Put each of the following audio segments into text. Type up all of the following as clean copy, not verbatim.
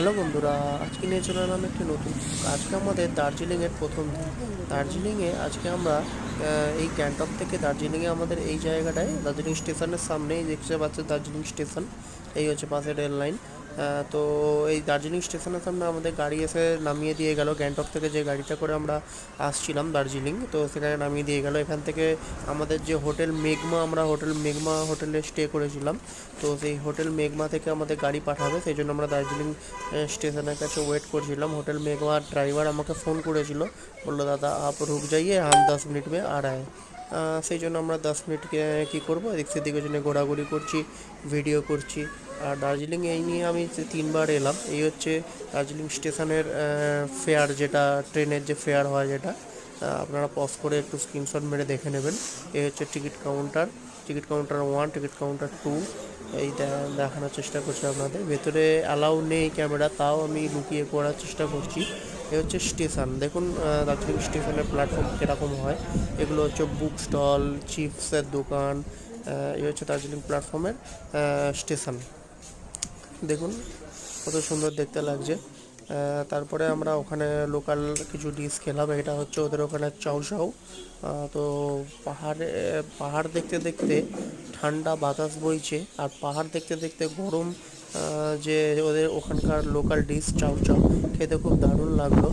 Hello বন্ধুরা, আজকে নিয়ে চলে এলাম একটি নতুন। আজকে আমাদের দার্জিলিংয়ের প্রথম দিন। দার্জিলিংয়ে আজকে আমরা এই গ্যাংটক থেকে দার্জিলিংয়ে আমাদের এই জায়গাটায় দার্জিলিং স্টেশনের সামনেই দেখতে পাচ্ছেন দার্জিলিং স্টেশন। এই হচ্ছে পাশে রেল লাইন। তো এই দার্জিলিং স্টেশনের সামনে আমাদের গাড়ি এসে নামিয়ে দিয়ে গেল। গ্যাংটক থেকে যে গাড়িটা করে আমরা আসছিলাম দার্জিলিং, তো সেখানে নামিয়ে দিয়ে গেল। এখান থেকে আমাদের যে হোটেল মেঘমা, আমরা হোটেল মেঘমা হোটেলে স্টে করেছিলাম। তো সেই হোটেল মেঘমা থেকে আমাদের গাড়ি পাঠাবে, সেই জন্য আমরা দার্জিলিং স্টেশনের কাছে ওয়েট করছিলাম। হোটেল মেঘমা ড্রাইভার আমাকে ফোন করেছিল, বললো দাদা আপ রুক যাইয়ে, हम 10 मिनट में आ रहा है। সেই জন্য আমরা 10 মিনিট কী করবো, এদিক সেদিকের জন্য ঘোরাঘুরি করছি, ভিডিও করছি। আর দার্জিলিং এই নিয়ে আমি 3বার এলাম। এই হচ্ছে দার্জিলিং স্টেশনের ফেয়ার, যেটা ট্রেনের যে ফেয়ার হয়, যেটা আপনারা পজ করে একটু স্ক্রিনশট মেরে দেখে নেবেন। এই হচ্ছে ticket counter, ticket counter 1, ticket counter 2। এই দেখানোর চেষ্টা করছি আপনাদের। ভেতরে অ্যালাউ নেই ক্যামেরা, তাও আমি লুকিয়ে করার চেষ্টা করছি। এ হচ্ছে স্টেশন, দেখুন দার্জিলিং স্টেশনের প্ল্যাটফর্ম কীরকম হয়। এগুলো হচ্ছে বুক স্টল, চিপসের দোকান। এই হচ্ছে দার্জিলিং প্ল্যাটফর্মের স্টেশন। দেখুন কত সুন্দর দেখতে লাগছে। তারপরে আমরা ওখানে লোকাল কিছু ডিশ খেলাম। এটা হচ্ছে ওদের ওখানে চাউ চাউ। তো পাহাড় দেখতে দেখতে ঠান্ডা বাতাস বইছে, আর পাহাড় দেখতে দেখতে গরম, যে ওদের ওখানকার লোকাল ডিশ চাউ চাউ খেতে খুব দারুণ লাগলো।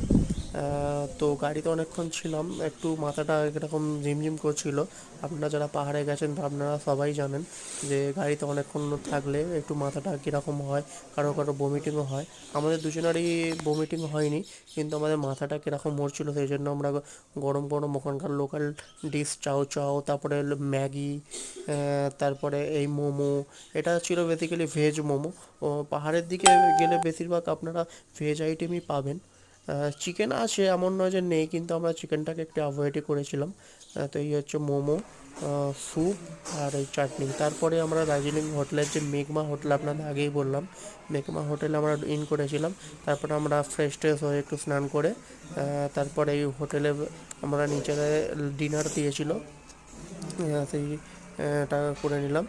তো গাড়িতে অনেকক্ষণ ছিলাম, একটু মাথাটা এরকম ঝিমঝিম করছিল। আপনারা যারা পাহাড়ে গেছেন তো আপনারা সবাই জানেন যে গাড়িতে অনেকক্ষণ থাকলে একটু মাথাটা কীরকম হয়, কারো কারো বমিটিংও হয়। আমাদের দুজনারই বমিটিং হয়নি, কিন্তু আমাদের মাথাটা কীরকম মরছিল, সেই জন্য আমরা গরম গরম ওখানকার লোকাল ডিশ চাউ চাউ, তারপরে ম্যাগি, তারপরে এই মোমো। এটা ছিল বেসিক্যালি ভেজ মোমো। ও পাহাড়ের দিকে গেলে বেশিরভাগ আপনারা ভেজ আইটেমই পাবেন। চিকেন আছে, এমন নয় যে নেই, কিন্তু আমরা চিকেনটাকে একটু অ্যাভয়েডই করেছিলাম। তো এই হচ্ছে মোমো, স্যুপ আর এই চাটনি। তারপরে আমরা দার্জিলিং হোটেলের যে মেঘমা হোটেল আপনাদের আগেই বললাম, মেঘমা হোটেলে আমরা ইন করেছিলাম। তারপরে আমরা ফ্রেশ ট্রেশ হয়ে একটু স্নান করে তারপরে এই হোটেলে আমরা নিচে ডিনার দিয়েছিল, সেই টাকা করে নিলাম।